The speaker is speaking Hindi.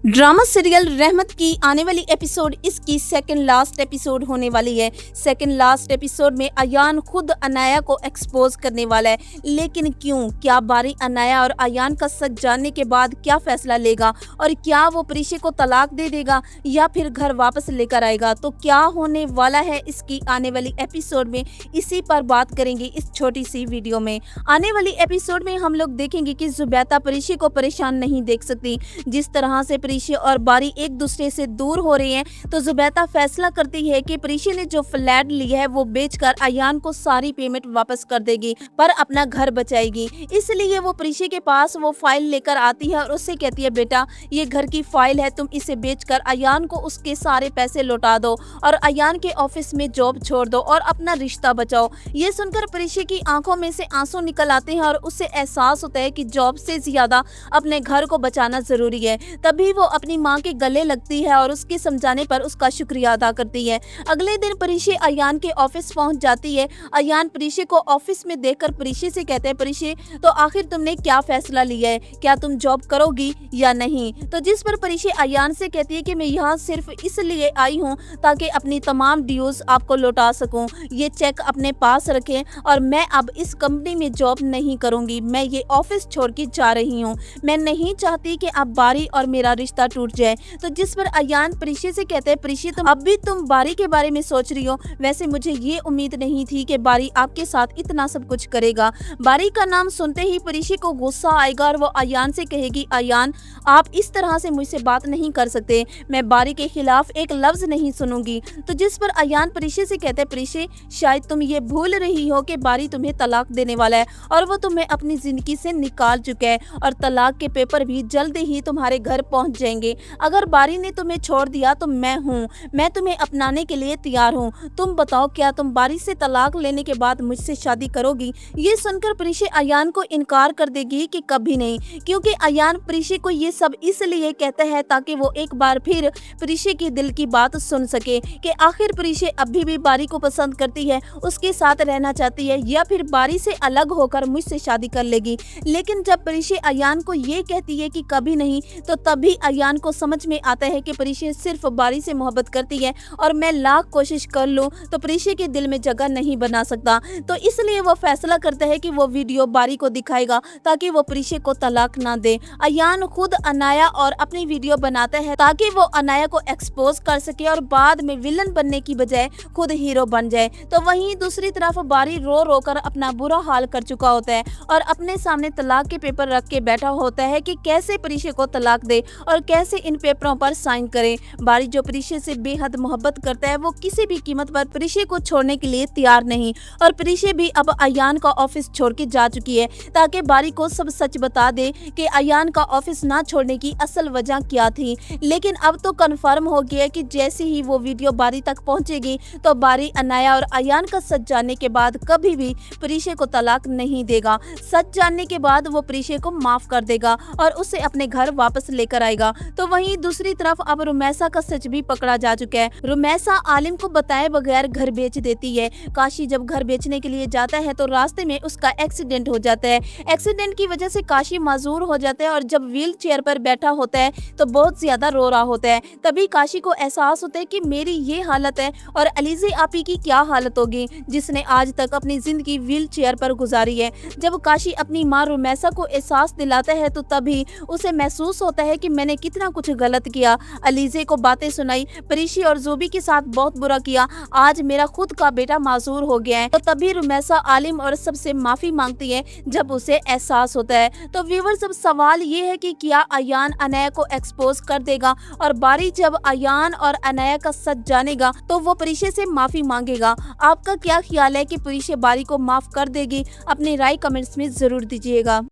ड्रामा सीरियल रहमत की आने वाली एपिसोड इसकी सेकंड लास्ट एपिसोड होने वाली है। सेकंड लास्ट एपिसोड में अयान खुद अनाया को एक्सपोज करने वाला है, लेकिन क्यों? क्या बारी अनाया और अयान का सच जानने के बाद क्या फैसला लेगा और क्या वो प्रीशे को तलाक दे देगा या फिर घर वापस लेकर आएगा? तो क्या होने वाला है इसकी आने वाली एपिसोड में, इसी पर बात करेंगे इस छोटी सी वीडियो में। आने वाली एपिसोड में हम लोग देखेंगे कि जुबैदा प्रीशे को परेशान नहीं देख सकती। जिस तरह से प्रीशे और बारी एक दूसरे से दूर हो रहे हैं, तो जुबैदा फैसला करती है कि प्रीशे ने जो फ्लैट लिया है वो बेचकर अयान को सारी पेमेंट वापस कर देगी, पर अपना घर बचाएगी। इसलिए वो प्रीशे के पास वो फाइल लेकर आती है और उससे कहती है, बेटा ये घर की फाइल है, तुम इसे बेचकर अयान को उसके सारे पैसे लौटा दो और अयान के ऑफिस में जॉब छोड़ दो और अपना रिश्ता बचाओ। ये सुनकर प्रीशे की आंखों में से आंसू निकल आते हैं और उससे एहसास होता है कि जॉब से ज्यादा अपने घर को बचाना जरूरी है। तभी वो अपनी माँ के गले लगती है और उसके समझाने पर उसका शुक्रिया अदा करती है। अगले दिन प्रीशे अयान के ऑफिस पहुंच जाती है। अयान प्रीशे को ऑफिस में देखकर प्रीशे से कहते हैं, प्रीशे तो आखिर तुमने क्या फैसला लिया है, क्या तुम जॉब करोगी या नहीं? तो जिस पर प्रीशे अयान से कहती है कि मैं यहाँ सिर्फ इसलिए आई हूँ ताकि अपनी तमाम ड्यूज आपको लौटा सकूँ। ये चेक अपने पास रखें और मैं अब इस कंपनी में जॉब नहीं करूँगी, मैं ये ऑफिस छोड़ के जा रही हूँ। मैं नहीं चाहती कि अब बारी और मेरा रिश्ता टूट जाए। तो जिस पर अयान प्रीशे से कहते हैं, प्रीशे तुम बारी के बारे में सोच रही हो, वैसे मुझे ये उम्मीद नहीं थी कि बारी आपके साथ इतना सब कुछ करेगा। बारी का नाम सुनते ही प्रीशे को गुस्सा आएगा और वो अयान से कहेगी, अयान आप इस तरह से मुझसे बात नहीं कर सकते, मैं बारी के खिलाफ एक लफ्ज नहीं सुनूंगी। तो जिस पर अयान प्रीशे से कहते हैं, प्रीशे शायद तुम ये भूल रही हो कि बारी तुम्हें तलाक देने वाला है और वो तुम्हें अपनी जिंदगी से निकाल चुका है और तलाक के पेपर भी जल्द ही तुम्हारे घर पहुंच जाएंगे। अगर बारी ने तुम्हें छोड़ दिया तो मैं तुम्हें अपनाने के लिए तैयार हूँ। तुम बताओ, क्या तुम बारी से तलाक लेने के बाद मुझसे शादी करोगी? ये सुनकर प्रीशे अयान को इनकार कर देगी कि कभी नहीं, क्योंकि अयान प्रीशे को ये सब इसलिए कहता है ताकि वो एक बार फिर प्रीशे की दिल की बात सुन सके कि आखिर प्रीशे अभी भी बारी को पसंद करती है, उसके साथ रहना चाहती है या फिर बारी से अलग होकर मुझसे शादी कर लेगी। लेकिन जब प्रीशे अयान को ये कहती है कि कभी नहीं, तो तभी अयान को समझ में आता है कि प्रीशे सिर्फ बारी से मोहब्बत करती है और मैं लाख कोशिश कर लूं तो प्रीशे के दिल में जगह नहीं बना सकता। तो इसलिए वो फैसला करता है कि वो वीडियो बारी को दिखाएगा ताकि वो प्रीशे को तलाक ना दे। अयान खुद अनाया और अपनी वीडियो बनाता है ताकि वो अनाया को एक्सपोज कर सके और बाद में विलन बनने की बजाय खुद हीरो बन जाए। तो वहीं दूसरी तरफ बारी रो रो कर अपना बुरा हाल कर चुका होता है और अपने सामने तलाक के पेपर रख के बैठा होता है कि कैसे प्रीशे को तलाक दे और कैसे इन पेपरों पर साइन करे। बारी जो प्रीशे से बेहद मोहब्बत करता है, वो किसी भी कीमत पर प्रीशे को छोड़ने के लिए तैयार नहीं और प्रीशे भी अब अयान का ऑफिस छोड़ के जा चुकी है ताकि बारी को सब सच बता दे कि अयान का ऑफिस ना छोड़ने की असल वजह क्या थी। लेकिन अब तो कन्फर्म हो गया कि जैसे ही वो वीडियो बारी तक पहुंचेगी तो बारी अनाया और अयान का सच जानने के बाद कभी भी प्रीशे को तलाक नहीं देगा। सच जानने के बाद वो प्रीशे को माफ कर देगा और उसे अपने घर वापस लेकर आएगा। तो वहीं दूसरी तरफ अब रुमैसा का सच भी पकड़ा जा चुका है। रुमैसा आलिम को बताए बगैर घर बेच देती है। काशी जब घर बेचने के लिए जाता है तो रास्ते में उसका एक्सीडेंट हो जाता है। एक्सीडेंट की वजह से काशी माजूर हो जाता है और जब व्हील चेयर पर बैठा होता है तो बहुत ज्यादा रो रहा होता है। तभी काशी को एहसास होता है कि मेरी ये हालत है और अलीजे आपी की क्या हालत होगी जिसने आज तक अपनी जिंदगी व्हील चेयर पर गुजारी है। जब काशी अपनी माँ रुमैसा को एहसास दिलाता है तो तभी उसे महसूस होता है कि मैंने कितना कुछ गलत किया, अलीजे को बातें सुनाई, प्रीशे और जोबी के साथ बहुत बुरा किया, आज मेरा खुद का बेटा माजूर हो गया है। तो तभी रुमैसा आलिम और सबसे माफी मांगती है जब उसे एहसास होता है। तो व्यूअर्स, अब सवाल ये है कि क्या अयान अनाया को एक्सपोज कर देगा और बारी जब अयान और अनाया का सच जानेगा तो वो प्रीशे से माफी मांगेगा? आपका क्या ख्याल है कि प्रीशे बारी को माफ कर देगी? अपनी राय कमेंट्स में जरूर दीजिएगा।